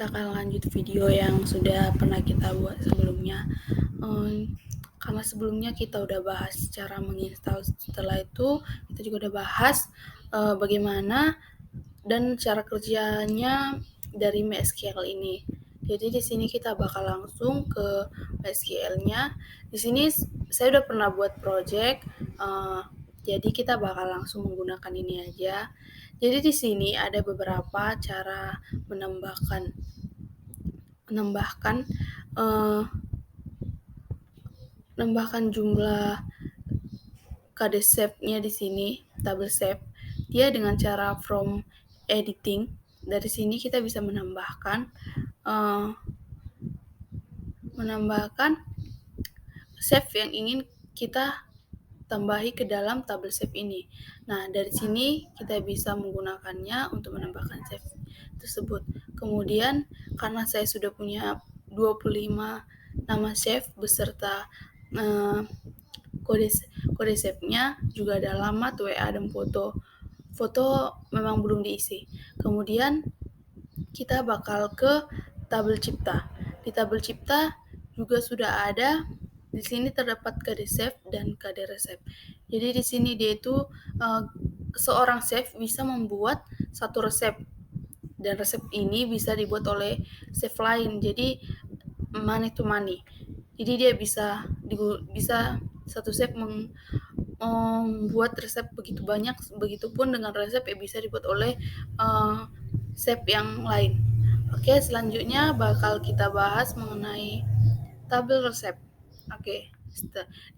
kita akan lanjut video yang sudah pernah kita buat sebelumnya. Karena sebelumnya kita udah bahas cara menginstal, setelah itu kita juga udah bahas bagaimana dan cara kerjanya dari MySQL ini. Jadi di sini kita bakal langsung ke MySQL-nya. Di sini saya udah pernah buat project, jadi kita bakal langsung menggunakan ini aja. Jadi di sini ada beberapa cara menambahkan jumlah kode shape-nya di sini, table shape. Dia dengan cara from editing. Dari sini kita bisa menambahkan shape yang ingin kita tambahi ke dalam table shape ini. Nah, dari sini kita bisa menggunakannya untuk menambahkan shape tersebut. Kemudian, karena saya sudah punya 25 nama shape beserta kode shape-nya, juga ada alamat, WA, dan foto. Foto memang belum diisi. Kemudian, kita bakal ke tabel cipta. Di tabel cipta juga sudah ada. Di sini terdapat kode save dan kode resep. Jadi di sini dia itu seorang chef bisa membuat satu resep, dan resep ini bisa dibuat oleh chef lain. Jadi money to money. Jadi dia bisa satu chef membuat resep begitu banyak, begitupun dengan resep yang bisa dibuat oleh chef yang lain. Oke, selanjutnya bakal kita bahas mengenai tabel resep. Oke,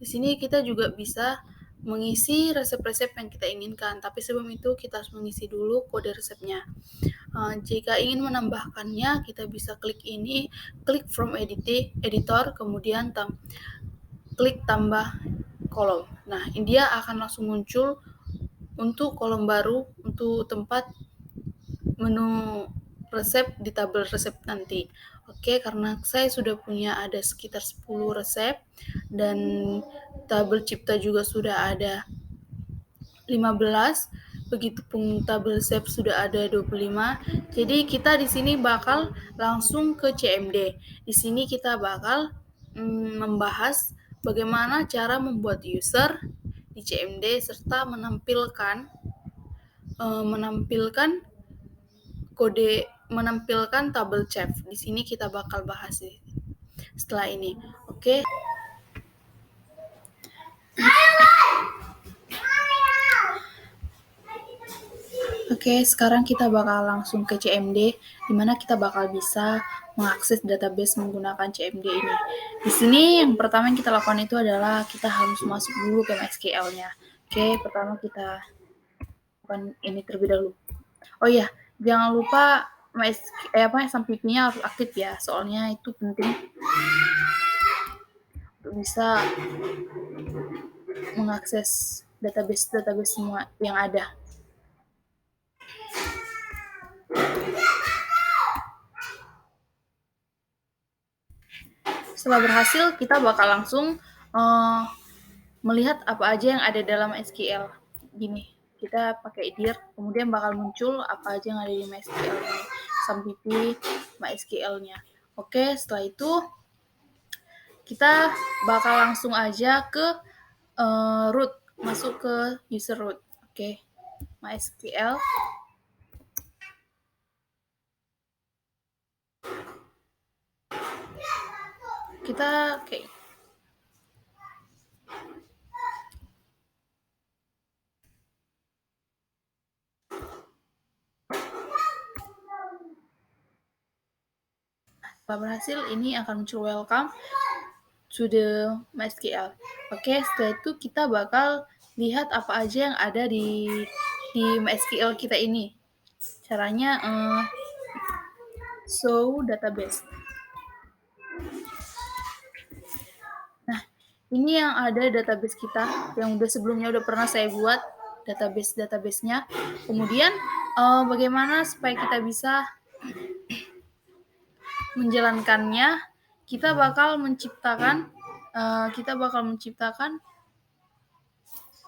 di sini kita juga bisa mengisi resep-resep yang kita inginkan, tapi sebelum itu kita harus mengisi dulu kode resepnya. Jika ingin menambahkannya, kita bisa klik ini, klik from editor, kemudian klik tambah kolom. Nah, dia akan langsung muncul untuk kolom baru untuk tempat menu resep di tabel resep nanti. Oke, karena saya sudah punya ada sekitar 10 resep dan tabel cipta juga sudah ada 15, begitupun tabel shape sudah ada 25. Jadi kita di sini bakal langsung ke CMD. Di sini kita bakal membahas bagaimana cara membuat user di CMD serta menampilkan tabel chef. Di sini kita bakal bahas setelah ini. Oke. Oke, sekarang kita bakal langsung ke CMD, di mana kita bakal bisa mengakses database menggunakan CMD ini. Di sini yang pertama yang kita lakukan itu adalah kita harus masuk dulu ke MySQL-nya. Oke, pertama kita lakukan ini terlebih dahulu. Oh iya, jangan lupa SMPP-nya harus aktif ya, soalnya itu penting untuk bisa mengakses database semua yang ada. Setelah berhasil, kita bakal langsung melihat apa aja yang ada dalam SQL. Gini, kita pakai dir, kemudian bakal muncul apa aja yang ada di MySQL ini, SMPP MySQL-nya. Oke, setelah itu kita bakal langsung aja ke root, masuk ke user root. Oke, MySQL. Kita setelah berhasil, ini akan muncul welcome to the MySQL. Oke, setelah itu kita bakal lihat apa aja yang ada di MySQL kita ini. Caranya show database. Nah, ini yang ada database kita yang sebelumnya udah pernah saya buat database-nya. Kemudian bagaimana supaya kita bisa menjalankannya, kita bakal menciptakan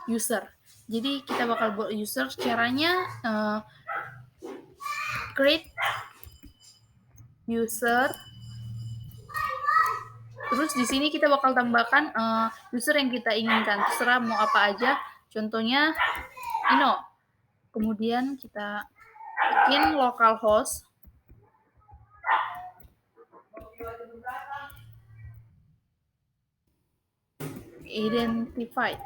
user. Jadi kita bakal buat user, caranya create user. Terus di sini kita bakal tambahkan user yang kita inginkan, terserah mau apa aja. Contohnya Ino. Kemudian kita bikin localhost. Identified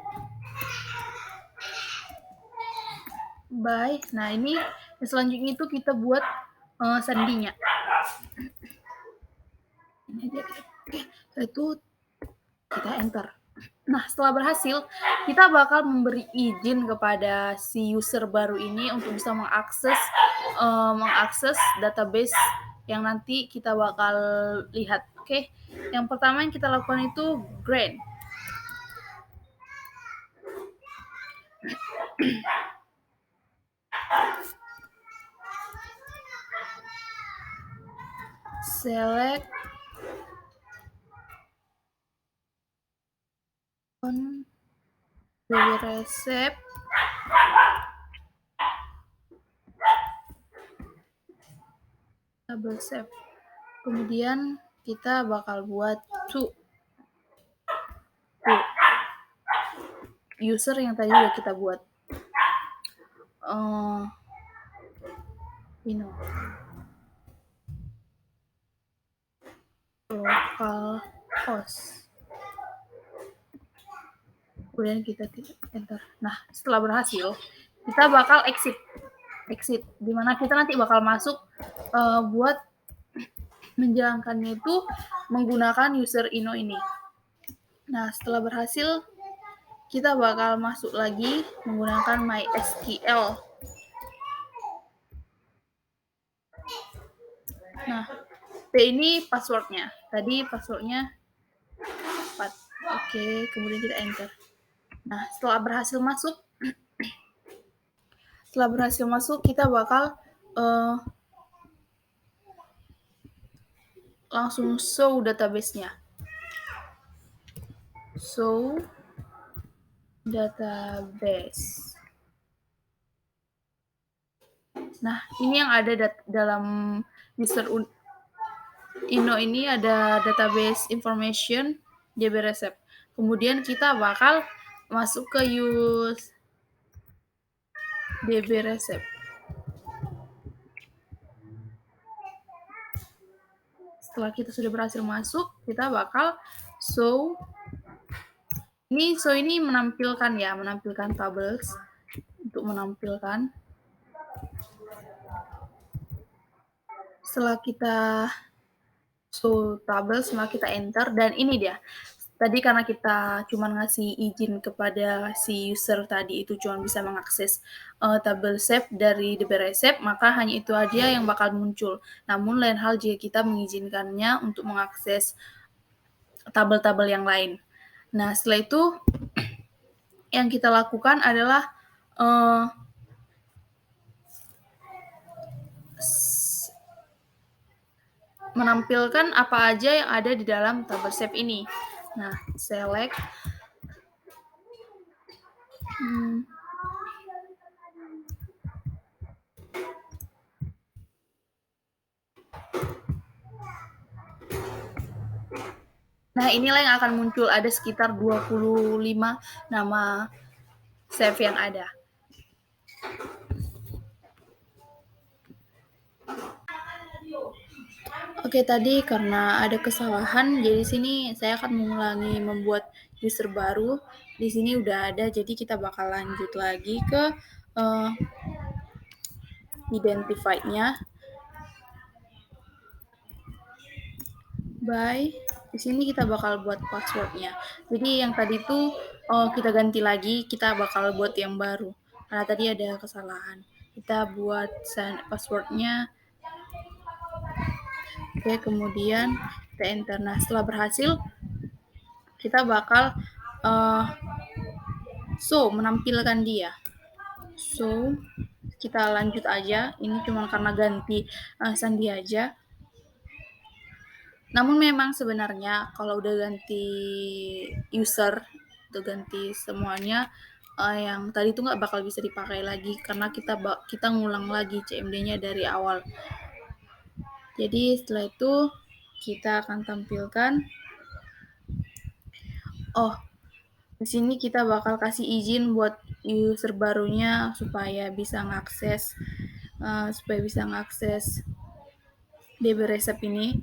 by. Nah, ini selanjutnya itu kita buat sandinya. Ini aja. Oke, setelah itu kita enter. Nah, setelah berhasil, kita bakal memberi izin kepada si user baru ini untuk bisa mengakses database yang nanti kita bakal lihat. Oke, yang pertama yang kita lakukan itu grant. Select on the receipt double save. Kemudian kita bakal buat to user yang tadi udah kita buat. Localhost. Kemudian kita enter. Nah, setelah berhasil, kita bakal exit, dimana kita nanti bakal masuk buat menjalankannya itu menggunakan user Ino ini. Nah, setelah berhasil, kita bakal masuk lagi menggunakan MySQL. Nah, ini passwordnya. Tadi passwordnya 4. Oke, kemudian kita enter. Nah, setelah berhasil masuk, kita bakal langsung show database-nya. Show database. Nah, ini yang ada dalam user Ino ini ada database information DB Receipt. Kemudian kita bakal masuk ke use DB Receipt. Setelah kita sudah berhasil masuk, kita bakal show ini menampilkan tables untuk menampilkan. Setelah kita show tables, setelah kita enter, dan ini dia. Tadi karena kita cuma ngasih izin kepada si user tadi itu cuma bisa mengakses tabel save dari DB Receipt, maka hanya itu aja yang bakal muncul. Namun lain hal jika kita mengizinkannya untuk mengakses tabel-tabel yang lain. Nah, setelah itu yang kita lakukan adalah menampilkan apa aja yang ada di dalam tabel save ini. Nah, select Nah, inilah yang akan muncul, ada sekitar 25 nama save yang ada. Oke, tadi karena ada kesalahan, jadi sini saya akan mengulangi membuat user baru. Di sini udah ada, jadi kita bakal lanjut lagi ke identified-nya. Di sini kita bakal buat password-nya. Jadi yang tadi itu kita ganti lagi, kita bakal buat yang baru. Karena tadi ada kesalahan. Kita buat password-nya. Oke, kemudian kita enter. Nah, setelah berhasil, kita bakal menampilkan dia. So, kita lanjut aja. Ini cuma karena ganti sandi aja. Namun memang sebenarnya kalau udah ganti user, udah ganti semuanya, yang tadi itu nggak bakal bisa dipakai lagi karena kita ngulang lagi CMD-nya dari awal. Jadi setelah itu kita akan tampilkan, di sini kita bakal kasih izin buat user barunya supaya bisa ngakses DB Resep ini.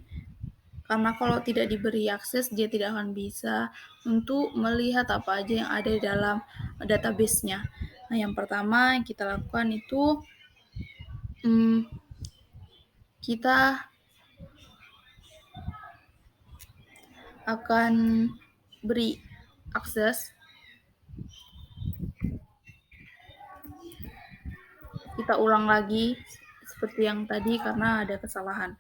Karena kalau tidak diberi akses, dia tidak akan bisa untuk melihat apa aja yang ada di dalam database-nya. Nah, yang pertama yang kita lakukan itu kita akan beri akses. Kita ulang lagi seperti yang tadi karena ada kesalahan.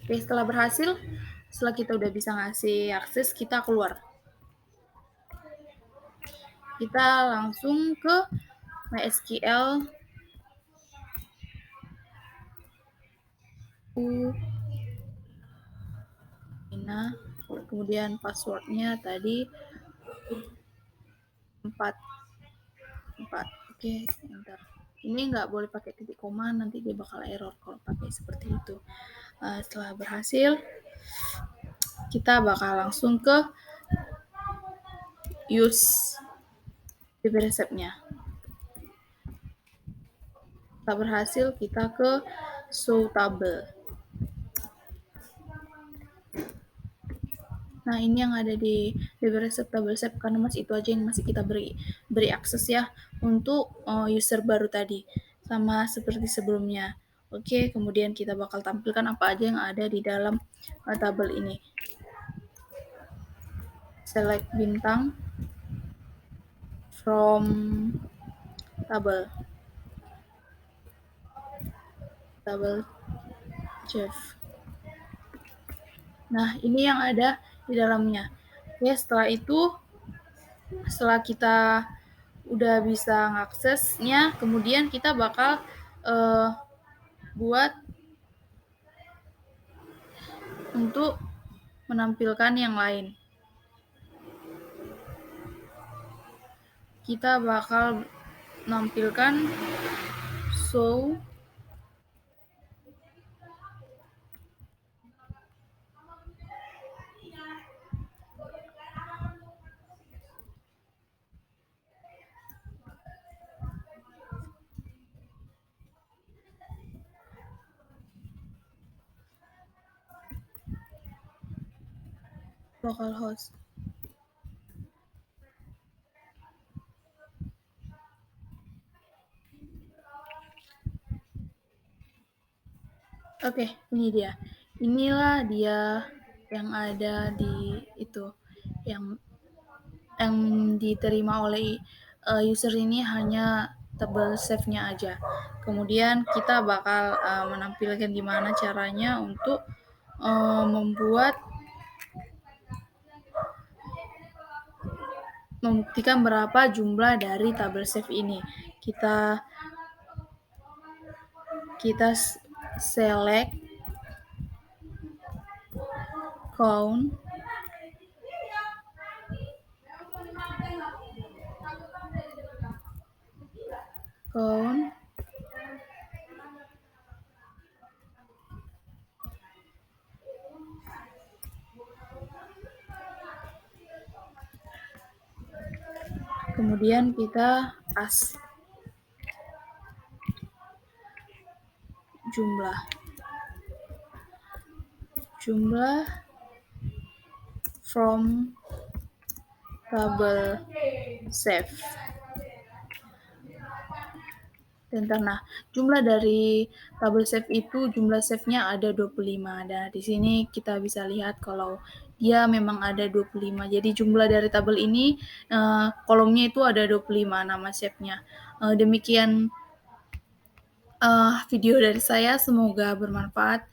Oke, setelah kita udah bisa ngasih akses, kita keluar. Kita langsung ke MySQL kemudian passwordnya tadi 4. Oke, enter. Ini nggak boleh pakai titik koma, nanti dia bakal error kalau pakai seperti itu. Setelah berhasil, kita bakal langsung ke use DB resepnya. Setelah berhasil, kita ke show table. Nah, ini yang ada di DB resep table save karena itu aja yang masih kita beri akses ya untuk user baru tadi, sama seperti sebelumnya. Oke, kemudian kita bakal tampilkan apa aja yang ada di dalam tabel ini. Select bintang from table chef. Nah, ini yang ada di dalamnya. Oke, setelah kita udah bisa ngaksesnya, kemudian kita bakal buat untuk menampilkan yang lain. Kita bakal menampilkan show localhost. Oke, ini dia. Inilah dia yang ada di itu, yang diterima oleh user ini hanya table save-nya aja. Kemudian kita bakal menampilkan gimana caranya untuk membuktikan berapa jumlah dari tabel save ini. Kita select count kemudian kita ask jumlah from table save. Nah, jumlah dari table save itu jumlah save-nya ada 25. Dan di sini kita bisa lihat kalau dia memang ada 25. Jadi jumlah dari tabel ini kolomnya itu ada 25 nama save-nya. Demikian video dari saya, semoga bermanfaat.